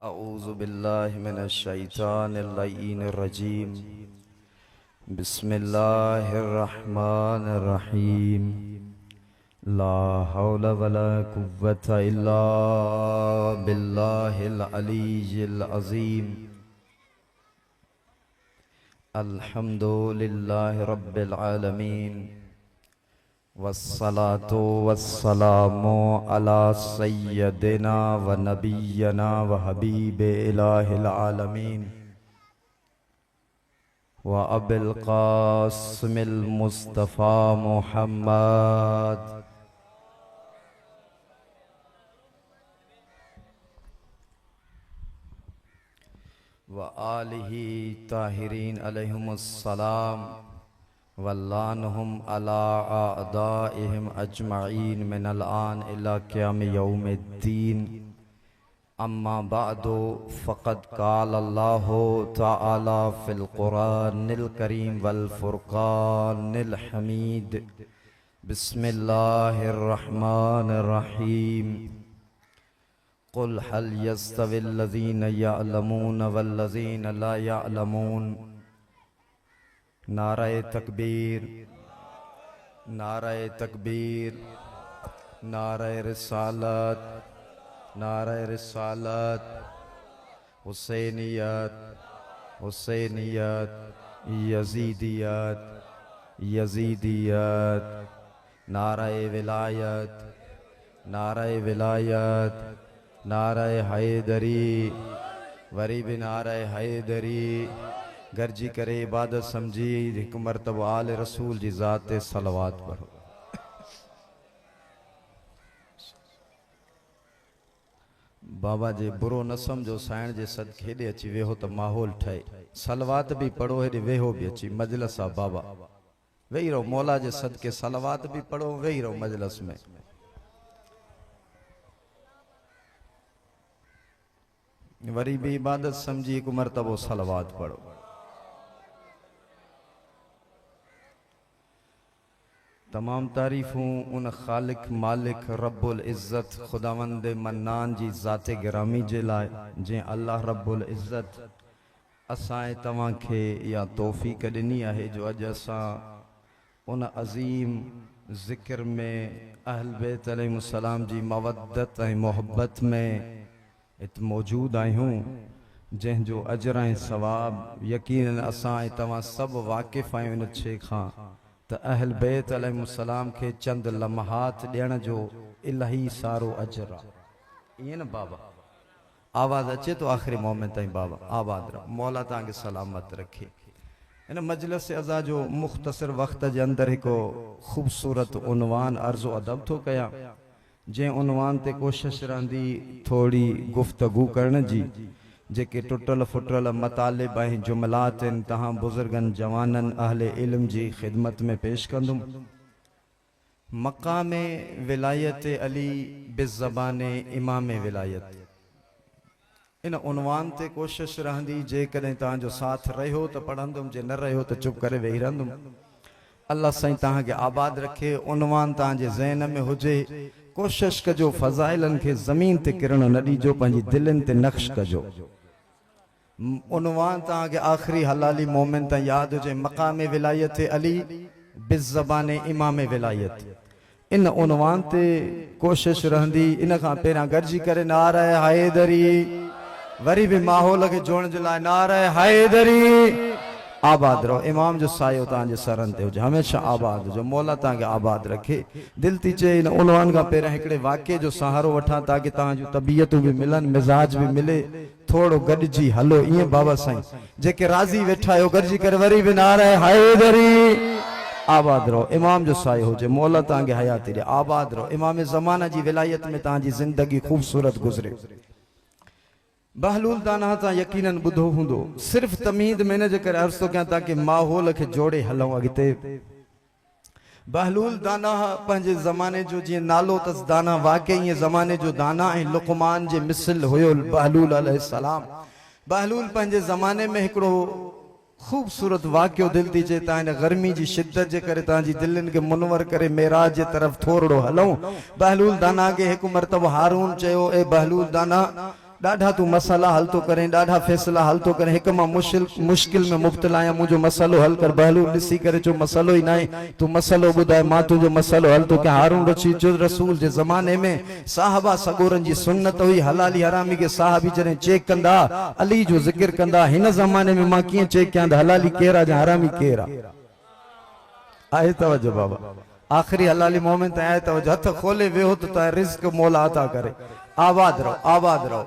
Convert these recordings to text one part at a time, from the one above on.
अऊज़ु बिल्लाहि मिनश शैतानिर रजीम। बिस्मिल्लाहिर रहमानिर रहीम। ला हौला वला कुव्वता इल्ला बिल्लाहिल अलीय्यिल अज़ीम। अल्हम्दुलिल्लाहि रब्बिल आलमीन वस्सलातु वस्सलामु अला सय्यदिना व नबिय्यना व हबीबे इलाहिल आलमीन व अबिल क़ासिमिल मुस्तफ़ा मुहम्मद व आलिही ताहिरीन अलैहिमुस्सलाम वल्लानहुम अला आदाइहिम अजमईन मिनल आन इला क़याम यौमिद्दीन। अम्मा बादो फ़क़द क़ाल अल्लाहु तआला फ़िल क़ुरानिल करीम वल फ़ुरक़ानिल हमीद। बिस्मिल्लाहिर रहमानिर रहीम। क़ुल हल यस्तविल लज़ीना यअलमून वल लज़ीना ला यअलमून। नाराए तकबीर, नाराए तकबीर, नाराए रिसालत, नाराए रिसालत। हुसैनियत, हुसैनियत, यजीदियत, यजीदियत। नाराए विलायत, नाराए विलायत, नाराए हैदरी, वरी भी नाराए हैदरी। गर्जी करे इबादत समझी एक मरतबा आले रसूल जी ज़ाते सलवात पढ़ो। बाबा जे बुरो न समझो, साइण जे सदके हेॾे अची वेहो त माहौल ठहे। सलवात भी पढ़ो, हेॾे वेहो भी अची मजलिस आहे। बाबा वेही रहो, मौला जे सदके सलवात भी पढ़ो, वेही रहो मजलिस में। वरी भी इबादत समझी एक मरतबो सलवात पढ़ो। तमाम तारीफ़ूं उन खालिक मालिक रब्बुल इज़्ज़त खुदावंद मन्नान जी ज़ाते गिरामी जे लाइ, जंहिं अल्लाह रब्बुल इज़्ज़त असां तव्हां खे या तौफ़ीक़ ॾिनी आहे जो अॼु असां उन अज़ीम ज़िक्र में अहल बैत अलैहिमुस्सलाम जी मवद्दत ऐं मोहब्बत में इत मौजूद आहियूं, जंहिंजो अजर ऐं सवाब यकीनन असां तव्हां सभु वाक़िफ़ आहियूं इन शइ खां त अहल बैत अलैहिमुस्सलाम खे चंद लम्हात ॾियण जो इलाही सारो अजर आहे। ईअं न बाबा? आवाज़ अचे तो आख़िरी मोमेंट ताईं? बाबा आबाद रहो, मौला तव्हांखे सलामत रखे। इन मजलिस अज़ा जो मुख़्तसर वक़्त जे अंदरि हिकु ख़ूबसूरत उनवान अर्ज़ो अदब थो कयां, जंहिं उनवान ते कोशिश रहंदी थोड़ी गुफ्तगू करण जी। जेके टुटल फुटल मतालिब ऐं जुमलात आहिनि तहां बुज़ुर्गनि जवाननि अहले इल्म जी ख़िदमत में पेश कंदुमि। मक़ामे विलायत अली बिज़बाने इमामे विलायत, इन उनवान ते कोशिश रहंदी। जेकॾहिं तव्हांजो साथ रहियो त पढ़ंदुमि, जे न रहियो त चुप करे वेही रहंदुमि। अल्लाह साईं तव्हांखे आबाद रखे। उनवान तव्हांजे ज़हन में हुजे, कोशिश कजो फ़ज़ाइलनि खे ज़मीन ते किरण न ॾिजो, पंहिंजी दिलनि ते नक्श कजो। उनवान तव्हांखे आख़िरी हलाली मोमेंट ताईं यादि हुजे, मक़ामे विलायत अली बिज़बाने इमामे विलायत। इन उनवान ते कोशिश रहंदी। इन खां पहिरियां गॾिजी करे नाराए हैदरी, वरी भी माहौल खे जोड़ण जे लाइ नाराए हैदरी। आबाद रहो, इमाम जो सायो तव्हांजे सरनि ते हुजे, हमेशह आबाद हुजो, मौला तव्हांखे आबाद रखे। दिल थी चए इन उनवान खां पहिरियां हिकिड़े वाक़े जो सहारो वठां ताकि तव्हांजूं तबियतूं भी मिलनि, मिज़ाज भी मिले, थोड़ो गॾिजी हलो। ईअं बाबा साईं जेके राज़ी वेठा आहियो गॾिजी करे वरी भी नाराए हैदरी। आबाद रहो, इमाम जो सायो हुजे, मौला तव्हांखे हयाती ॾे। आबाद रहो, इमाम ज़माना जी विलायत में तव्हांजी ज़िंदगी ख़ूबसूरत गुज़रे। बहलूल दाना तां यकीनन ॿुधो हूंदो, सिर्फ़ तमीद में इन जे करे अर्ज़ थो कयां ताकि माहौल खे जोड़े हलूं अॻिते। बहलूल दाना पंहिंजे ज़माने जो जीअं नालो अथसि दाना, वाक़ई ईअं ज़माने जो दाना ऐं लुक़मान जे मिसल हुयो बहलूल अलैहिस्सलाम। बहलूल पंहिंजे ज़माने में हिकिड़ो खूबसूरत वाक़ियो दिल थी चए ता इन गर्मी जी शिद्दत जे करे तव्हांजी दिलनि खे मुनवर करे मेराज जे तरफ़ थोरो हलूं। बहलूल दाना के एक मरतबा हारून चयो, ए बहलूल दाना डाढ़ा तू मसला हल तो करें, डाढ़ा फैसला हल तो करें, एक मां मुश्किल में मुब्तला आया, मुझो मसलो हल कर। बहलूल ॾिसी करे जो मसलो ही ना है, तू मसलो ॿुधाए, मां तुझो मसलो हल तो क्या। हारून रशीद जो रसूल जे ज़माने में साहबा सगोरन जी सुन्नत हुई, हलाली हरामी के साहबी जने चेक कंदा, अली जो जिक्र कंदा। हिन ज़माने में मां कीअं चेक कयां हलाली केरा जा हरामी केरा। आए तवज्जो बाबा, आखिरी हलाली मोमेंट आए तवज्जो, हथ खोले वेहो तो ता रिज़्क मौला अता करे। आबाद रहो, आबाद रहो।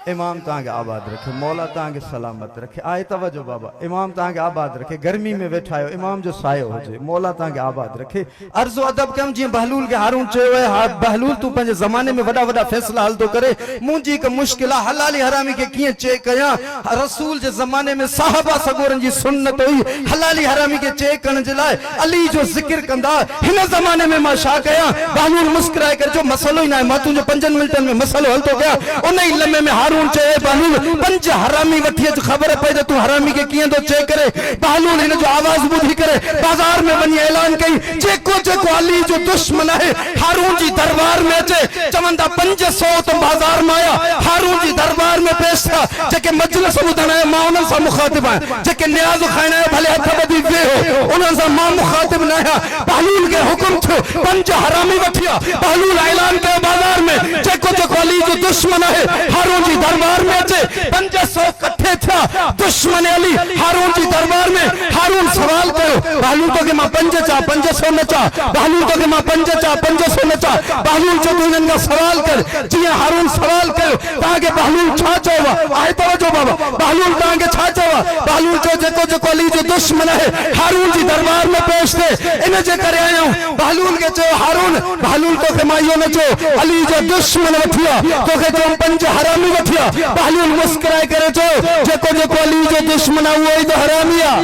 इमाम तांगे आबाद रखे, मौला तांगे सलामत रखे। आए तवज्जो बाबा, इमाम तांगे आबाद रखे। गर्मी में वेठा आयो, इमाम जो सायो होजे, मौला तांगे आबाद रखे। अर्ज़ो अदब कम जी बहलूल के हारून चयो है, हा बहलूल तू पंजे जमाने में वडा वडा फैसला हल तो करे, मुंजी का मुश्किल हलाली हरामी के किए चेक कया। रसूल जे जमाने में साहबा सगोरन जी सुन्नत हुई, हलाली हरामी के चेक करने जे लाए अली जो जिक्र कंदा। हिन जमाने में मां शा कया, बहलूल मुस्कुराए कर जो मसलो ही ना है, मां तुझो 5 मिनटन में मसलो हल तो गया। उन ही लम्हे में हारून बहलूल 5 हरामी वठी अच, खबर पे जो तू हरामी के किए तो चेक करे। बहलूल इन जो आवाज बुधी करे बाजार में वनी ऐलान कई, जेको जेको अली जो दुश्मन है हारून जी दरबार में अचे। चवंदा 500 तो बाजार में आया, हारून जी दरबार में पेश था। जेके मजलिस ॿुधण आया मां उन सां मुखातिब आहियां, जेके न्याज़ खाइण आया भले हथ ॿधी वेहो, उन सां मां मुखातिब न आहियां। बहलूल के हुक्म थियो, 5 हरामी वठी आ। बहलूल ऐलान कयो बाजार में, जेको जेको अली जो दुश्मन है हारून जी दरबार में अचे। 500 कट्ठे था दुश्मन अली हारून जी दरबार में। हारून सवाल कयो, बहलूल तो के मां 5 चा 500 न चा, बहलूल तो के मां 5 चा 500 न चा। बहलूल जो तुझन का सवाल कर, जिया हारून सवाल कयो ताके बहलूल छा चवा। आए तवज्जो बाबा, बहलूल ताके छा चवा। बहलूल जो जेको जेको अली जो दुश्मन है हारून जी दरबार में पेश थे, इन जे करे आयो। बहलूल के चयो हारून, बहलूल तो के मां यो न चो अली जो दुश्मन वठिया, तो के जो 5 हरामी वठिया। बहलूल मुस्कुराए करे चो जेको जेको अली जो दुश्मन है वो ही तो हरामी आ।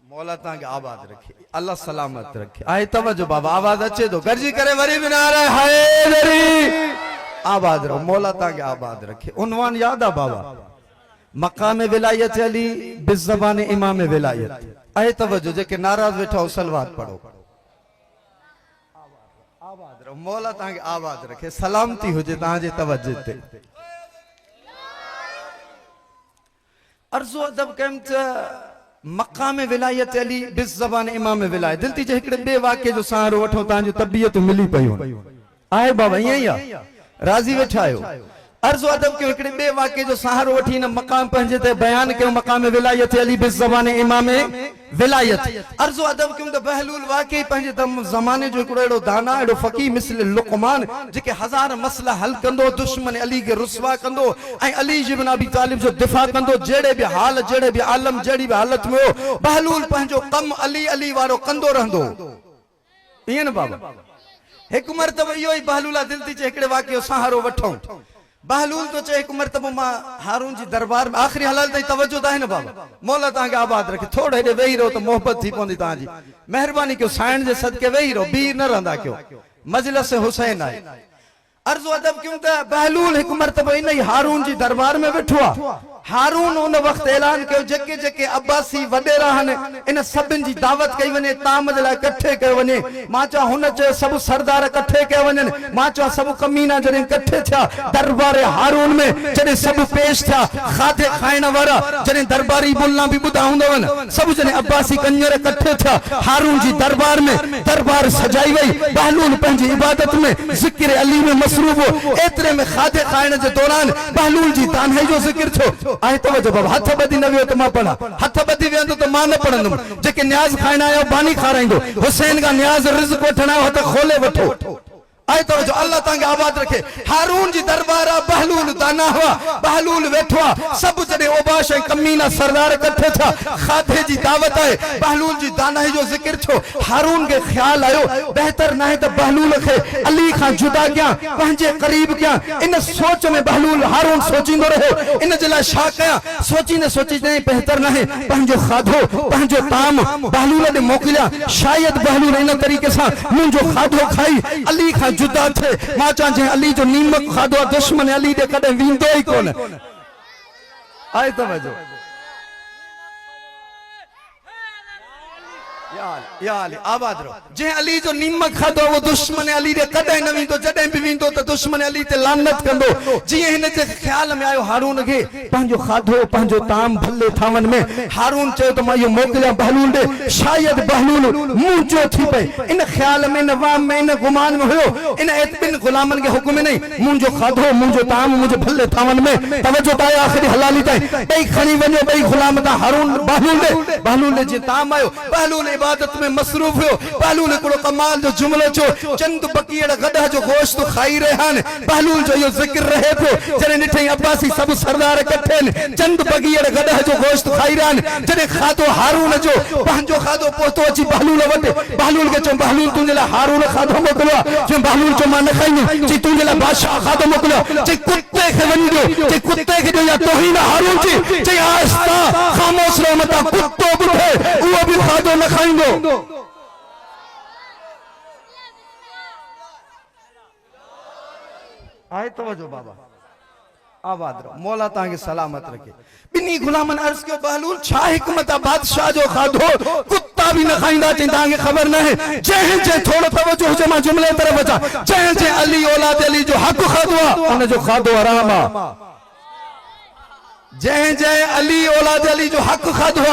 मौला तांगे आबाद रखे, अल्लाह सलामत रखे। आए तवज्जो बाबा, आवाज अचे तो गर्जी करे वरी भी ना रहे हाय मेरी। आबाद रहो, मौला तांगे आबाद रखे। उन्वान याद आ बाबा, मकाम विलायत अली बिज़बान इमाम विलायत। आए तवज्जो, जेके नाराज वेठा हो सलवात पढ़ो। आबाद रहो, मौला तांगे आबाद रखे, सलामती हुजे तांजे तवज्जो ते। अर्ज़ो अदब कम त मकाम विलायत अली बिज़बान इमाम विलायत। दिल थी हिकड़े बे वाक्य जो सहारो वठो, तांजो तबियत मिली पयो। आए बाबा ईअं ई राज़ी वेठा आयो। अर्ज़ो अदब के हिकड़े बे वाक्य जो सहारो वठी न मकाम पंहिंजे ते बयान कयो, मकाम विलायत अली बिज़बान इमाम विलायत। अर्ज़ो अदब क्यों तो बहलूल वाकई पंहिंजे ज़माने जो हिकड़ो एड़ो दाना, एड़ो फ़कीह मिसल लुक़मान, जेके 1000 मसला हल कंदो, दुश्मन अली के रुसवा कंदो, ऐं अली इब्न अबी तालिब जो दिफ़ा कंदो। जेड़े भी हाल, जेड़े भी आलम, जेड़ी भी हालत में हो, बहलूल पंहिंजो कम अली अली वारो कंदो रहंदो। ईअं न बाबा, हिक मरतबा इहो ई बहलूल दिल थी चे हिकड़े वाकये जो सहारो वठूं। बहलूल तो चे एक मरतबा मां हारून जी दरबार में आखिरी हलाल ताईं तवज्जो है ना बाबा, मौला तांगे आबाद रखे। थोड़े हेडे वेही रहो तो मोहब्बत थी पवंदी तांजी। मेहरबानी कयो, साइण जे सदके वेही रहो, बीर न रहंदा कयो। मजलिस हुसैन आहे। अर्ज़ो अदब क्यों त बहलूल एक मरतबा इन ही हारून जी दरबार में वेठो आ। हारून उन वक्त ऐलान कयो, जेके जेके अब्बासी वडेरा हन इन सभिन जी दावत कई वने, ताम जे लाइ कट्ठे कयो वने। मां चा हुन चे सब सरदार कट्ठे कयो वने, मां चा सब कमीना जने कट्ठे थिया दरबार हारून में। जने सब पेश थिया खाधे खाइण वारा, जने दरबारी बुलना भी बुधा हुंदवन, सब जने अब्बासी कंजर कट्ठे थिया हारून जी दरबार में। दरबार सजाई वई, बहलूल पंहिंजी इबादत में जिक्र अली में मसरूफ हो। एतरे में खाधे खाइण जे दौरान बहलूल जी तानहाई जो जिक्र थियो। आए तवज्जो बाबा, हथ ॿधी न वियो तो मां पढ़ा, हथ ॿधी वेंदो तो मां न पढ़ंदुमि। जेके न्याज़ खाइण आयो बानी खाराईंदो, हुसैन का न्याज़ रिज़्क़ वठण आयो हथ खोले वठो। आए तवज्जो, अल्लाह तांगे आबाद रखे। हारून जी दरबार आ, बहलूल दाना हुआ, बहलूल वेठो आ। सब जने ओबाश ऐं कमीना सरदार कट्ठे था, खाधे जी दावत है। बहलूल जी दाना जो जिक्र छो। हारून के ख्याल आयो बेहतर ना है तो बहलूल के अली खां जुदा क्या, पंहिंजे करीब क्या। इन सोच में बहलूल हारून सोचिंदो रहो, इन जे लाइ छा कया। सोचींदे सोचींदे बेहतर ना है पंहिंजो खाधो, पंहिंजो ताम बहलूल ने मोकिलिया। शायद बहलूल इन तरीके से मुंहिंजो खाधो खाई अली खां जुदा थे। मां चाहे अली जो नीमक खाधो दुश्मन अली दे कदे वींदो ही कोन। आए तवज्जो, याल आबाद रहो जे अली जो नीमक खादो वो दुश्मन अली दे कदे न विंदो जडे भी विंदो तो दुश्मन अली ते लानत कंदो जी हिन जे ख्याल में आयो हारून के पंजो खादो पंजो ताम भले थावन में हारून चयो तो मैं यो मोकलिया बहलूल दे शायद बहलूल मुंजो थी पे इन ख्याल में नवाम में इन गुमान में होयो इन इतबिन गुलामन के हुक्म में नहीं मुंजो खादो मुंजो ताम मुझे भले थावन में तवज्जो ताए आखिरी हलाली ताए बई खणी वणो बई गुलाम ता हारून बहलूल जे ताम आयो बहलूल इबादत में मसरूफ हो बहलूल को कमाल जो जुमलो छो चंद बकीड़ गधा जो गोश्त खाई रहन बहलूल जो यो जिक्र रहे पो जने निठे अब्बासी सब सरदार इकट्ठे चंद बकीड़ गधा जो गोश्त खाई रहन जने खादो हारून जो पंजो खादो पोतो अची बहलूल वटे बहलूल के चो बहलूल तुंजे ला हारून खादो मोकलो जो बहलूल चो मान खाई जी तुंजे ला बादशाह खादो मोकलो जे कुत्ते के वंदो जे कुत्ते के या तौहीन हारून जी जे आस्ता खामोश रहो मता कुत्तो बुठे वो भी खादो न खाइंदो आए तवज्जो बाबा आबाद रहो मौला तांगे सलामत रखे बिनी गुलामन अर्ज के बहलूल छा हिकमत बादशाह जो खादो कुत्ता भी न खाइंदा चे तांगे खबर न है जय जय थोड़ा तवज्जो जमा जुमले तरफ अचा जय जय अली औलाद अली जो हक खादो उन जो खादो हराम जय जय अली औलाद अली जो हक खादो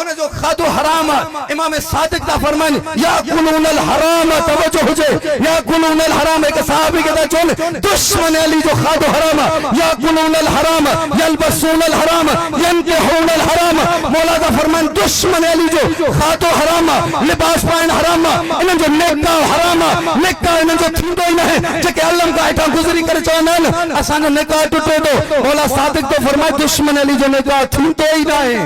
उन जो खादो हराम इमाम सादिक दा फरमान या कुलुनल हराम तवज्जो हुजे या कुलुनल हराम एक सहाबी के दा चोन दुश्मन अली जो खादो हराम या कुलुनल हराम यलबसूनल हराम यनतहुनल हराम मौला दा फरमान दुश्मन अली जो खादो हराम लिबास पाइन हराम इन जो नेका हराम नेका इन जो थिंदो ही नहीं जेके अलम का इठा गुजरी करे चवनन असा जो नेका टुटे दो मौला सादिक तो फरमाए दुश्मन अली जो नेका थिंदो ही नहीं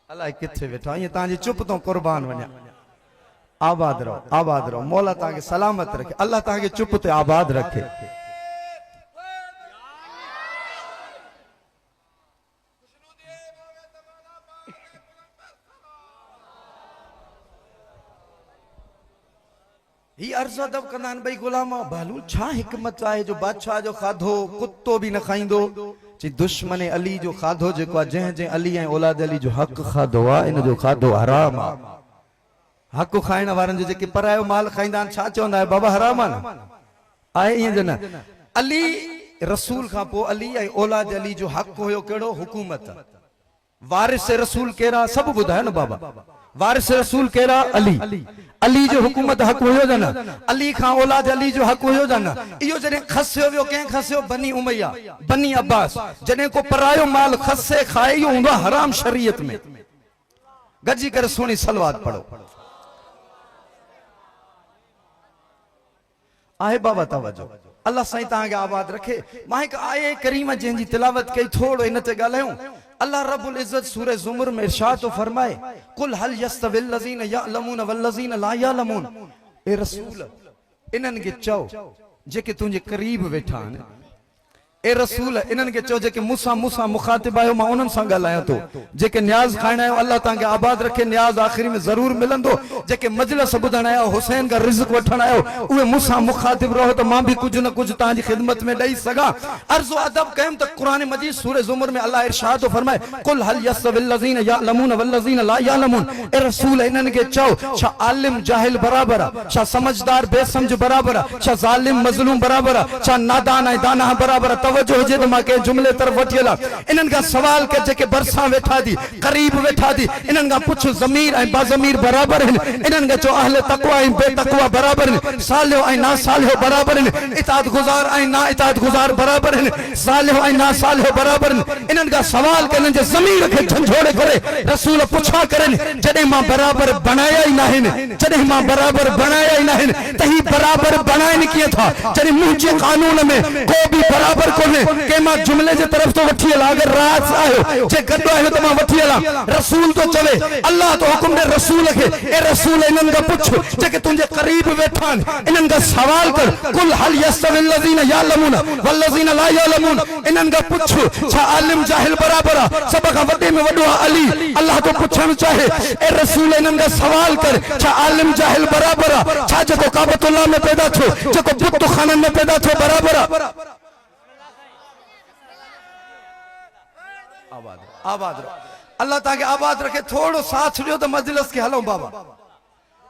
अल्लाह किथे बैठा ये तांजी चुप तो कुर्बान वन्या आबाद रहो मौला तांगे सलामत रखे अल्लाह तांगे चुप ते आबाद रखे ही अर्ज अदब कंदान भाई गुलामा बहलूल छा हिकमत आहे जो बादशाह जो खाधो कुत्तो भी न खाइंदो जी दुश्मन अली जो खाधो जेको जय जय अली ऐं औलाद अली जो हक खाधो आ इन जो खाधो हराम आ हक खाइण वारन जो जेके परायो माल खाइंदा छा चवंदा बाबा हराम आहे ईअं जो न अली रसूल खां पोइ अली ऐं औलाद अली जो हक हुयो केड़ो हुकूमत वारिस रसूल केरा सब ॿुधायो न बाबा वारिस रसूल केरा अली अली जो हुकूमत हक हुयो जन अली खां औलाद अली जो हक हुयो जन इयो जने खसियो वियो के खसियो बनी उमैया बनी अब्बास जने को परायो माल खसे खाए यो हुंदो हराम शरीयत में गजी कर सुनी सलवात पढ़ो आहे बाबा तवज्जो अल्लाह साईं तांगे आबाद रखे मां एक आए करीमा जंजी तिलावत कई थोड़ो इन ते गालायूं अल्लाह रब्बुल इज्जत सूरह ज़ुमर में इरशाद तो फरमाए कुल हल यस्तविल लज़ीना यअलमून वल लज़ीना ला यअलमून ए रसूल इनन के चओ जेके तुंजे करीब वेठा आहिनि ए रसूल इनन के चो जेके मूसा मुखातिब आयो मां उनन सा गलाया तो जेके न्याज खाइण आयो अल्लाह तांगे आबाद रखे न्याज आखिरी में जरूर मिलंदो जेके मजलिस बुधण आयो हुसैन का रिज़्क वठण आयो उहे मूसा मुखातिब रहो तो मां भी कुछ न कुछ तांजी खिदमत में दई सगा अर्ज़ अदब कयम त कुरान मजीद सूरह ज़ुमर में अल्लाह इरशाद तो फरमाए कुल हल यस्तविल लज़ीना यअलमून वल लज़ीना ला यअलमून ए रसूल इनन के चो छा आलिम जाहिल बराबर छा समझदार बेसमझ बराबर छा जालिम मजलूम बराबर छा नादान ऐं दाना बराबर तवज्जो हुजे तो मां के जुमले तरफ वठियला इनन का सवाल के जेके बरसा वेठा दी करीब वेठा दी इनन का पुछ ज़मीर ऐं बाज़मीर बराबर हैं इनन का चो अहले तक़वा ऐं बेतक़वा बराबर हैं सालिहो ऐं ना सालिहो बराबर हैं इताअत गुज़ार ऐं ना इताअत गुज़ार बराबर हैं सालिहो ऐं ना सालिहो बराबर हैं इनन का सवाल के इनन जे ज़मीर के झंझोड़े करे रसूल पुछा करन जडे मां बराबर बनाया ही नाहिन जडे मां बराबर बनाया ही नाहिन तही बराबर बनाइन किए था जडे मुझे कानून में को भी बराबर कोने के मां जुमले जे तरफ तो वठी हला अगर रात आयो जे गड्डो आयो तो मां वठी हला रसूल तो चवे अल्लाह तो हुक्म दे रसूल के ए रसूल इनन का पुछ जेके तुझे करीब वेठान इनन का सवाल कर कुल हल यस्तविल लज़ीना यअलमून वल लज़ीना ला यअलमून इनन का पुछ छा आलिम जाहिल बराबर सब का वडे में वडो अली अल्लाह तो पुछण चाहे ए रसूल इनन का सवाल कर छा आलिम जाहिल बराबर छा जेको काबतुल्लाह में पैदा थो जेको बुत खानन में पैदा थो बराबर आबाद अल्लाह ताके आबाद रखे। थोड़ो साथ ॾियो त मजलिस के हलूं बाबा।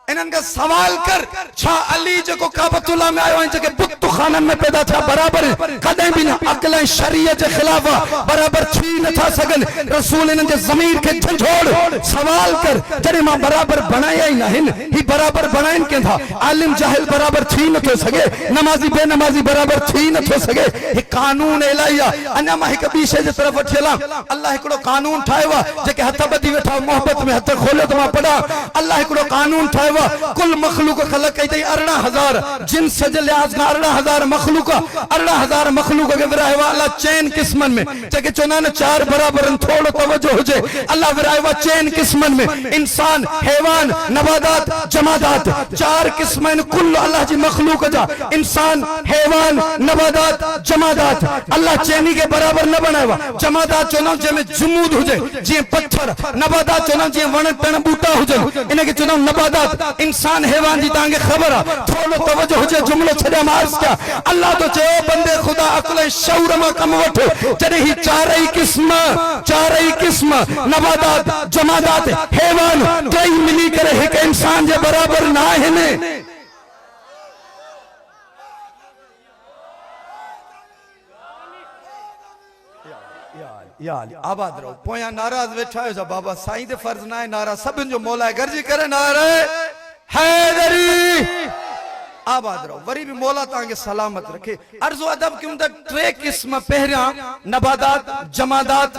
इन्हनि का सवाल कर छा अली जेको काबतुल्लाह में आयो जेके बुत खानन में पैदा था बराबर कदे भी न अक़ल ऐं शरीयत जे खिलाफ बराबर थी नथा सगन। रसूल इन्हनि जे ज़मीर के झंझोड़ सवाल कर जॾहिं मां बराबर बणाया ई नाहिन। ही बराबर बणाइन के था। आलिम जाहिल बराबर थी नथो सके, नमाज़ी बेनमाज़ी बराबर थी नथो सके। हे कानून इलाही आहे। अञा मां हिक ॿी शइ जे तरफ़ वठी हलां। अल्लाह हिकिड़ो कानून ठाहियो आहे जेके हथ ॿधी वेठा मोहब्बत में हथ खोलियो त मां पढ़ां। अल्लाह हिकिड़ो कानून ठाहियो कुल मखलूक खलक कई 18,000 जिन्स जे लिहाज का 18,000 मखलूक 18,000 मखलूक के विरायो अल्लाह चैन किस्मन में जेके चोना न चार बराबर थोड़ो तवज्जो हुजे। अल्लाह विरायो चैन किस्मन में इंसान हैवान नबादात जमादात चार किस्मन कुल अल्लाह जी मखलूक जा इंसान हैवान नबादात जमादात अल्लाह चैनी के बराबर न बनायो। जमादात चोना जंहिंमें जुमूद हुजे जीअं पत्थर, नबादात चोना जीअं वण टण बूटा हुजनि इनके चोना नबादात इंसान हैवान जी तांगे खबर है। थोड़ो तवज्जो हुजे जुमलो छड़े मार्स क्या। अल्लाह तो चयो बंदे खुदा अक़ल ऐं शऊर मां कम वठ जॾहिं ही चारई किस्म नबादात जमादात हैवान टई मिली करे हिक इंसान जे बराबर ना आहिनि। यार आबाद रहो। पोया नाराज वेठा हो बाबा साईं दे फर्ज ना है नारा सभिन जो मौला गर्जी करे नारे हैदरी। आबाद रहो। वरी भी मौला तांगे सलामत रखे। अर्ज़ो अदब क्यों त टे किस्म पहिरियां नबादात जमादात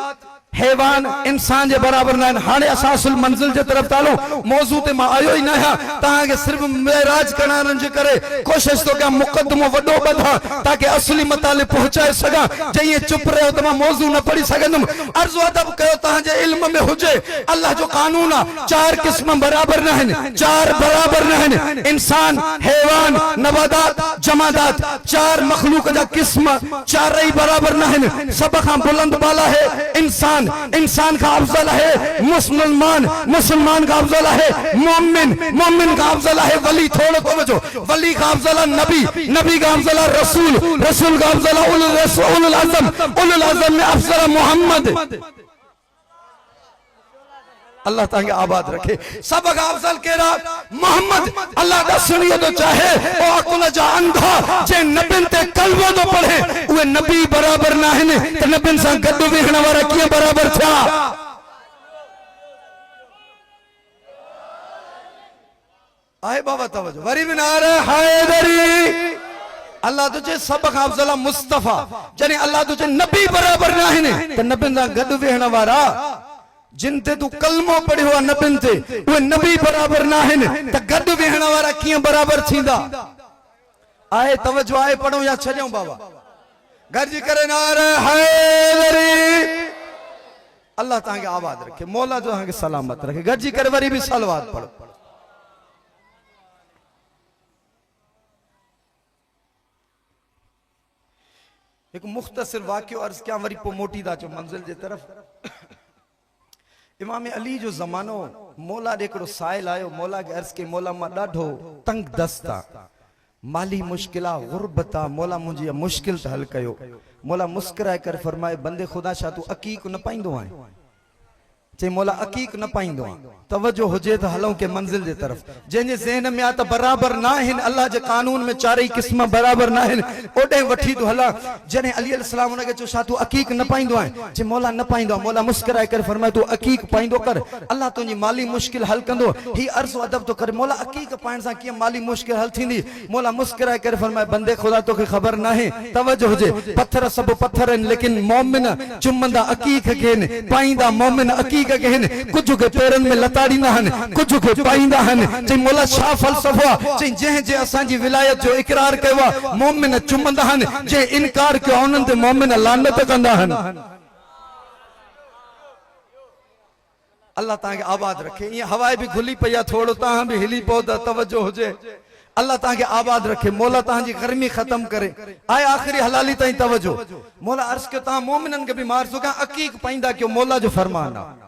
हैवान इंसान जे बराबर न। हाणे असां असुल मंजिल जे तरफ तालो मौजू ते मां आयो ही न आहियां तांगे सिर्फ मेराज कराइण जे करे कोशिश तो क्या मुकदमो वडो बधा ताकि असली मताले पहुंचाए सगा। जे ये चुप रहो त मां मौजू न पढ़ी सगंदम। अर्ज़ो अदब कयो तां जे इल्म में हुजे अल्लाह जो कानून आ चार किस्म बराबर न हन चार बराबर न हन इंसान हैवान नबादात जमादात चार मखलूक जा किस्म चारई बराबर न हन। सब खां बुलंद बाला है इंसान का अफजल है मुसलमान का अफजल है मोमिन का अफजल है वली। थोड़ा तवज्जो वली का अफजल है नबी का अफजल है रसूल का अफजल है उलुल आज़म में अफजल है मोहम्मद। अल्लाह तांगे आबाद रखे। सब का अफजल केरा मोहम्मद। अल्लाह दसणियो तो चाहे ओ अकुल जा अंधा जे नबिन ते कलमो तो पढ़े उहे नबी बराबर ना हन त नबिन सा गड्डो वेखण वाला किए बराबर था। आए बाबा तवज्जो वरी भी नारे हैदरी। अल्लाह तुझे सब का अफजल मुस्तफा जने अल्लाह तुझे नबी बराबर ना हन त नबिन सा गड्डो वेखण वाला जिन ते तू कलमो पढ़ियो आहे नबिन ते उहे नबी बराबर ना हन त गड वेहण वाला किए बराबर थींदा। आए तवज्जो आए पढ़ो या छजो बाबा गर्जी करे नारे हैदरी। अल्लाह तांगे आबाद रखे मौला जो तांगे सलामत रखे। गर्जी करे वरी भी सलवात पढ़ो। एक मुख्तसर वाक़ियो अर्ज क्या वरी पो मोटी दा चो मंजिल जे तरफ। इमाम अली जो जमानो मौला ॾे साइल आयो मौला के अर्ज के मौला मां ॾाढो तंग दस्त आ माली मुश्किला गुरबता मौला मुझे मुश्किल हल कयो। मौला मुस्कुराए कर फरमाए बंदे खुदा शा तू अकीक न पाइंदो आहे चे मौला अकीक न पाइंदो आहे। तवज्जो हुजे तो हलों के मंजिल जे तरफ जंहिंजे ज़हन में आ त बराबर ना आहिनि अल्लाह जे कानून में चारई किस्म बराबर ना आहिनि ओॾे वठी तो हला। जॾहिं अली अलैहिस्सलाम उनखे चयो छा तू अकीक न पाइंदो आहे चे मौला न पाइंदो आहे। मौला मुस्कुराए करे फरमाए तू अकीक पाइंदो कर अल्लाह तुंहिंजी माली मुश्किल हल कंदो। ही अर्ज़ अदब तो करे मौला अकीक पाइण सां कीअं माली मुश्किल हल थींदी। मौला मुस्कुराए करे फरमाए बंदे खुदा तोखे ख़बर नाहे। तवज्जो हुजे पत्थर सब पत्थर आहिनि लेकिन मोमिन चुमंदा अकीक के आहिनि पाईंदा मोमिन अकीक के आहिनि। कुझु के पेरनि में लताड़ींदा आहिनि कुझु के पाईंदा आहिनि। चई मौला छा फ़लसफ़ो आहे। चई जंहिं जे असांजी विलायत जो इकरार कयो आहे मोमिन चुमंदा आहिनि जे इनकार कयो उन्हनि ते मोमिन लानत कंदा आहिनि। अल्लाह तांखे आबाद रखे। ये हवा भी खुली पई आहे थोड़ो तहां भी हिली पओ त तवज्जो हुजे। अल्लाह तांखे आबाद रखे मौला तहांजी गर्मी खत्म करे। आए आखिरी हलाली ताईं तवज्जो। मौला अर्ज़ कयो तहां मोमिनन के भी मार सका अकीक पाइंदा क्यों मौला जो फरमान आहे।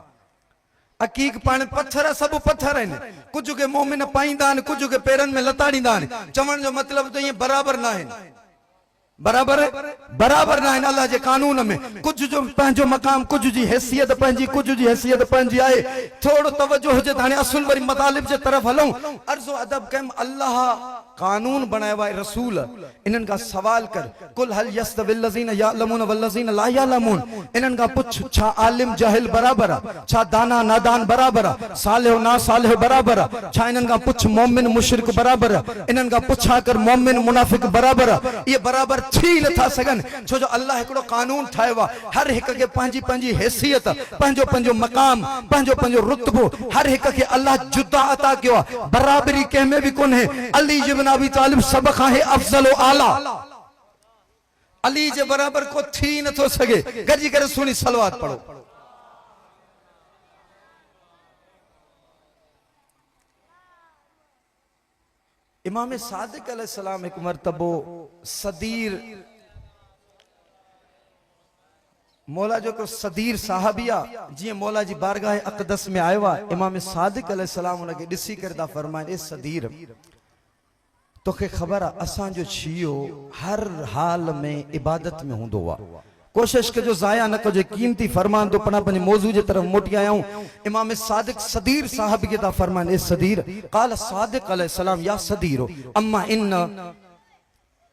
अकीक पाण पत्थर सब पत्थर आहिनि कुझु के मोमिन पाईंदा आहिनि कुझु के पेरनि में लताड़ींदा आहिनि। चवण जो मतलब तो ये बराबर ना आहिनि। बराबर बराबर ना अल्लाह जे कानून में कुछ जो पंहिंजो मकाम कुछ जी हैसियत पंहिंजी कुछ जी हैसियत पंहिंजी आहे थोड़ो तवज्जो हुजे हाणे असुल वरी मतालिब जे तरफ हलूं अर्ज़ो अदब कम अल्लाह कानून बनाया है रसूल इनन का सवाल कर कुल हल यस्तविल लज़ीना यअलमून वल लज़ीना ला यअलमून इनन का पुछ छा आलिम जाहिल बराबर छा दाना नादान बराबर सालिह ना सालिह बराबर छा इनन का पुछ मोमिन मुशरिक बराबर इनन का पुछा कर मोमिन मुनाफिक बराबर ये बराबर थी नथा सगन छो जो अल्लाह एकड़ो कानून ठायो वा हर एक के पंहिंजी पंहिंजी हैसियत पंहिंजो पंहिंजो मकाम पंहिंजो पंहिंजो रुतबो हर एक के अल्लाह जुदा अता कयो बराबरी के में भी कोन है अली इब्न अबी तालिब सब खां है अफजल व आला अली जे बराबर को थी न तो सके गजी करे सुनी सलवात पढ़ो इमाम सादिक अलैहिस्सलाम एक मर्तबो सदीर मौला जो को सदीर साहबिया जी मौला जी बारगाह अक़दस में आयो आहे इमाम सादिक अलैहिस्सलाम उनके दिसी करदा फरमाए ए सदीर तोखे खबर है असां जो छियो हर हाल में इबादत में हुंदो वा कोशिश के जो जाया न कजे कीमती फरमान तो पना पंहिंजे मौजू जे तरफ मोटी आया हूं इमाम सादिक सदीर साहब के ता फरमान ए सदीर काल सादिक अलैहिस्सलाम या सदीर अम्मा इन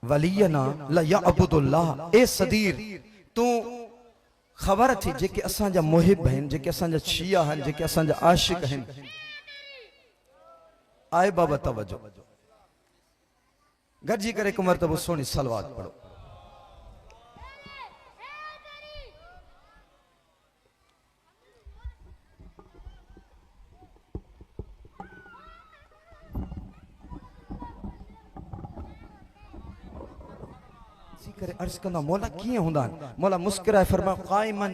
वलियना ला यअबुदुल्लाह ए सदीर तू खबर थी जेके असां जा मुहिब हैं जेके असां जा छिया हैं जेके असां जा आशिक हैं आए बाबा तवज्जो गरजी करे एक मर्तबा सोनी सलवात पढ़ो करे अर्ज कंदा मौला किए हुंदा मौला मुस्कुराए फरमा काइमन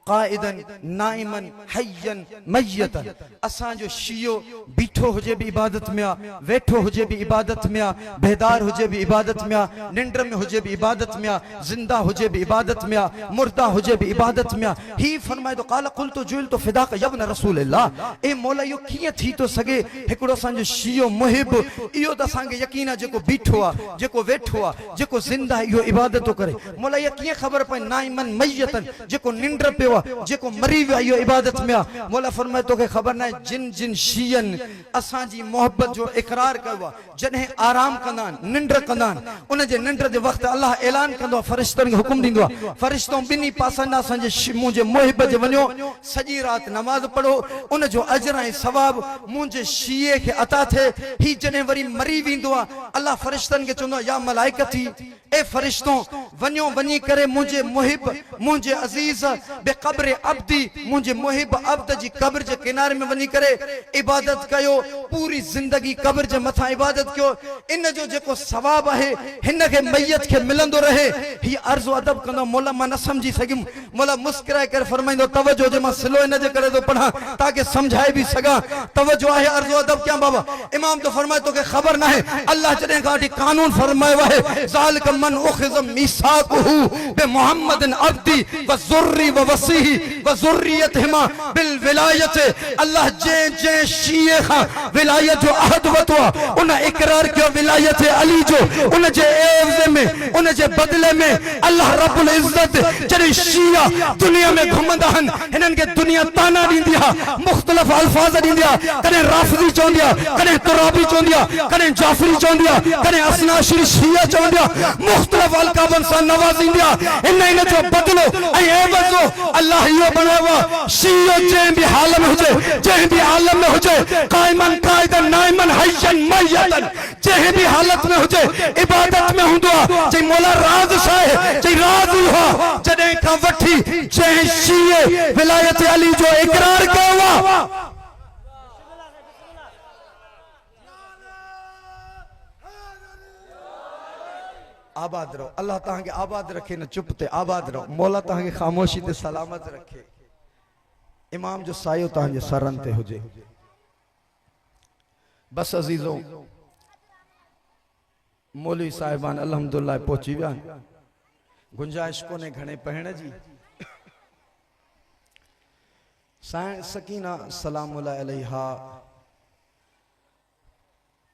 काइदन नाइमन हय्यन मय्यतन असां जो शियो बीठो हुजे भी इबादत में आ वेठो हुजे भी इबादत में आ बेदार हुजे भी इबादत में आ निंद्र में हुजे भी इबादत में आ जिंदा हुजे भी इबादत में आ मुर्दा हुजे भी इबादत में आ ही फरमाए तो काला कुल तो जुल तो फिदा का यब्न रसूलल्लाह ए मौला यो किए थी तो सगे एकड़ो असां जो शियो मुहिब इयो त असां के यकीन जेको बीठो आ जेको वेठो आ जेको जिंदा इयो इबादत तो करे मौला ये किए खबर पई नाइमन मय्यतन जेको निंद्र पे जेको मरी वियो इहो इबादत में आ मौला फरमाए तोखे खबर न जिन जिन शियन असां जी मोहब्बत जो इकरार कयो जने आराम कंदान निंद्र कंदान उन जे निंद्र जे वक्त अल्लाह ऐलान कंदो फरिश्तन के हुक्म दींदो फरिश्तों बिनी पासन असां जे मुझे मोहब्बत जे वणो सजी रात नमाज पढ़ो उन जो अजर ए सवाब मुझे शिये के अता थे ही जने वरी मरी विंदो अल्लाह फरिश्तन के चंदो या मलाइकती ए फरिश्तों वणो वनी करे मुझे मुहिब मुझे अजीज बे कब्र अब्दी मुझे मुहिब अब्द जी कब्र जे किनारे में वनी करे इबादत कयो पूरी जिंदगी कब्र जे मथा इबादत कयो इन जो जेको सवाब है हिन के मैयत के मिलंदो रहे ही अर्ज अदब कंदो मौला मा न समझी सकिम मौला मुस्कुराए कर फरमाइंदो तवज्जो जे मा सिलो इन जे करे तो पढ़ा ताकि समझाए भी सका तवज्जो है अर्ज अदब क्या बाबा इमाम तो फरमाए तो के खबर ना है अल्लाह जने गाटी कानून फरमायो है जालिक मन उखिज मीसाकुहु बे मुहम्मदिन अब्दी व ज़ुर्री व वसीही व ज़ुर्रियतहिमा बिल विलायत अल्लाह जे जे शिये खा विलायत जो अहद वतो उन इकरार कियो विलायत अली जो उन जे एवज़ में उन जे बदले में अल्लाह रब्बुल इज्जत जने शिया दुनिया में घुमंदा हन इनन के दुनिया ताना दींदी हा मुख्तलिफ अल्फाज दींदी हा कने राफिदी चोंदी हा कने तुराबी चोंदी हा कने जाफरी चोंदी हा कने असनाशरी शिया चोंदी हा मुख्तलिफ अलकाबन सा नवाज़ींदी हा इन जो बदलो ए एवज़ो अल्लाह यो बनावा शियो जे भी हाल में हुजे जे भी आलम में हुजे कायमन कायदन नाइमन हय्यन मय्यतन जे भी हालत में हुजे इबादत में हुंदो जे मौला राज साहे जे राज हो जने का वठी जे शिये विलायत अली जो इकरार कयो आबाद रहो अल्लाह तहां के आबाद रखे न चुप ते आबाद रहो मौला तहां के खामोशी ते सलामत रखे इमाम जो सायो तहां जे सरन ते हुजे बस अजीजों मौलवी साहिबान अल्हम्दुलिल्लाह पहुंची विया गुंजाइश कोने घणे पढ़ण जी साईं सकीना सलामुल्लाह अलैहा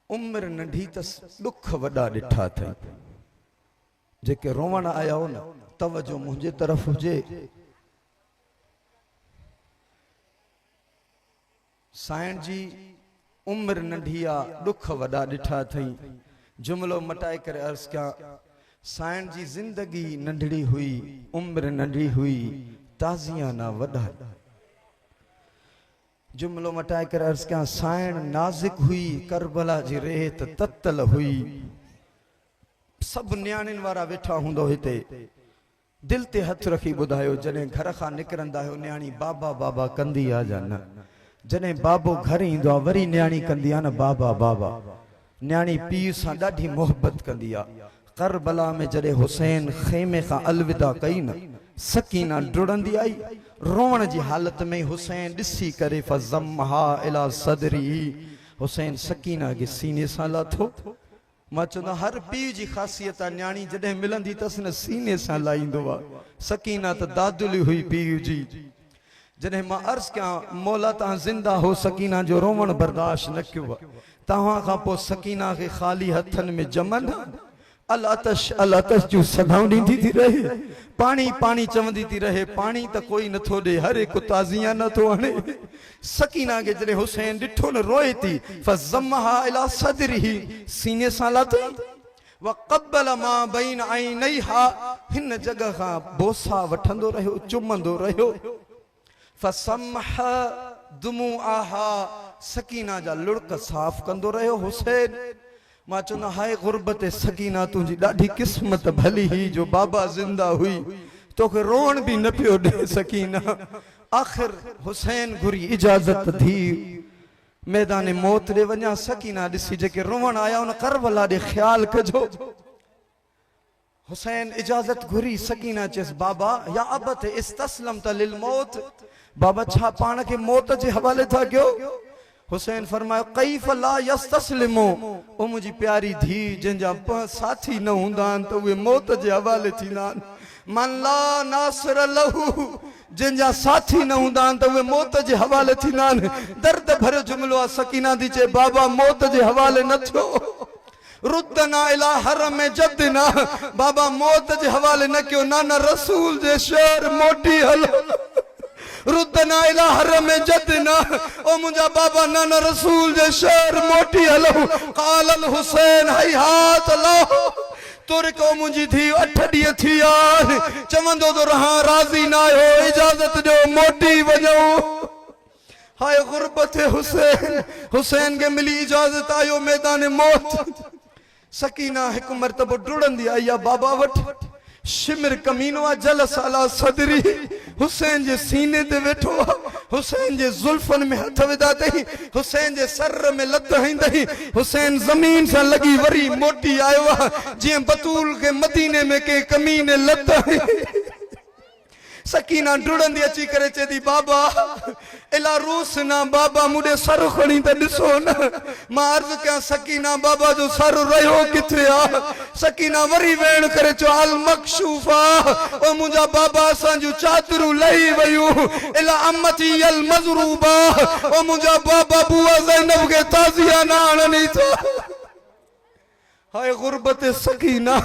उम्र नंढी तस दुख वडा डिठा थे जेके रोवण आया हो न तवज्जो मुझे तरफ हुजे। साईं जी उम्र नंढी आ, दुख वडा डिठा थई। जुमलो मटाए करे अर्ज क्या, साईं जी जिंदगी नंढड़ी हुई, उम्र नंढड़ी हुई, ताजियाना वडा। जुमलो मटाए करे अर्ज क्या, साईं नाज़ुक हुई, करबला जी रेत तत्तल हुई। सब न्याणिन वारा वेठा हुंदो हिते, दिल ते हथ रखी बुधायो। जने घर खां निकरंदा हो न्याणी बाबा बाबा कंदी आ जा न, जने बाबो घर इंदो आ वरी न्याणी कंदी आ न बाबा बाबा। न्याणी पीउ सां ॾाढी मोहब्बत कंदी आ। करबला में जॾहिं हुसैन खेमे खां अलविदा कई न, सकीना डुड़ंदी आई। रोवण जी हालत में हुसैन ॾिसी करे फज़म्महा इला सदरी, हुसैन सकीना के सीने सां लाथो। मां चवंदो हर पीउ जी ख़ासियत आहे, न्याणी जॾहिं मिलंदी अथसि न सीने सां लाहींदो आहे। सकीना त दादुली हुई पीउ जी। जॾहिं मां अर्ज़ कयां मौला तव्हां ज़िंदा हो, सकीना जो रोवण बर्दाश्त न कयो आहे। तव्हां खां पोइ सकीना खे ख़ाली हथनि में जमन अल अतश जूं सदाऊं ॾींदी थी रहे, पाणी पाणी चवंदी थी रहे। पाणी त कोई नथो ॾे, हर हिकु ताज़िया नथो हणे। सकीना के जॾहिं हुसैन ॾिठो न रोए थी, फज़म्महा इला सदरिही, सीने सां लाथई। वक़ब्बल मा बैन ऐनैहा, हिन जगह खां बोसा वठंदो रहियो, चुमंदो रहियो। फसम्ह दुमुआहा, सकीना जा लुड़क साफ़ कंदो रहियो हुसैन। मां चवंदा हाय गुरबत सकीना, तुंहिंजी ॾाढी क़िस्मत भली ही जो बाबा ज़िंदा हुई, तोखे रोअण बि न पियो ॾे सकीना। आख़िर हुसैन घुरी इजाज़त थी मैदान मौत ॾे वञा। सकीना ॾिसी जेके रोवण आया उन करबला ॾे ख़्याल कजो। हुसैन इजाज़त घुरी, सकीना चयसि बाबा या अबत इस्तस्लमत लिल मौत, बाबा छा पाण खे मौत जे हवाले था कयो? हुसैन फरमायो कैफ ला यस्तस्लिमो, ओ मुंहिंजी प्यारी धी, जंहिंजा साथी न हूंदा आहिनि त उहे मौत जे हवाले थींदा आहिनि। मन ला नासिर लहू, जंहिंजा साथी न हूंदा आहिनि त उहे मौत जे हवाले थींदा आहिनि। दर्द भरियो जुमिलो आहे। सकीना थी चए बाबा मौत जे हवाले न थियो। रुदना इला हरम जदना, बाबा मौत जे हवाले न कयो, नाना रसूल जे शहर मोटी हलो। रुदना इला हरम जदना, ओ मुंहिंजा बाबा नाना रसूल जे शहर मोटी हलो। क़ाल हुसैन हैहात ला, तुर को मुंहिंजी थी 8 ॾींहं थी विया, चवंदो तो रहां राज़ी न आयो, इजाज़त ॾियो मोटी वञो। हाय गुरबत हुसैन, हुसैन के मिली इजाज़त आयो मैदान मौत। सकीना हिकु मरतबो डुड़ंदी आई आहे बाबा वटि। शिमिर कमीनो आहे जलस अला सदरी, हुसैन जे सीने ते वेठो आहे। हुसैन जे जुल्फन में हथ विधा अथई, हुसैन जे सर में लत हईंदई। हुसैन ज़मीन सां लगी वरी मोटी आयो आहे, जीअं बतूल के मदीने में के कमीने लत हई। सकीना डुड़ंदी अची करे चए थी बाबा इला रूस ना, बाबा मुझे सर खणी त ॾिसो न। मां अर्ज़ कयां सकीना बाबा जो सर रहियो किथे आहे? सकीना वरी वेण करे चयो अल मकशूफा, ओ मुंहिंजा बाबा असांजूं चादरूं लही वयूं। इला अम्मती अल मज़रूबा, ओ मुंहिंजा बाबा बुआ ज़ैनब के ताज़िया न आणनि था। हाय गुरबत सकीना।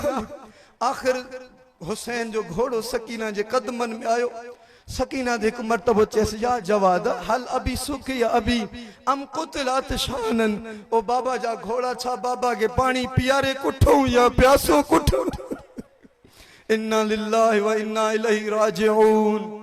आख़िर हुसैन जो घोड़ो सकीना जे कदमन में आयो। सकीना दे हिकु मरतबो चयसि या जवाद हल अभी सुख या अभी अम कुतलात शानन, ओ बाबा जा घोड़ा छा बाबा के पानी पियारे कुठूं या प्यासो कुठूं? इन्ना लिल्लाहि व इन्ना इलैहि राजिऊन।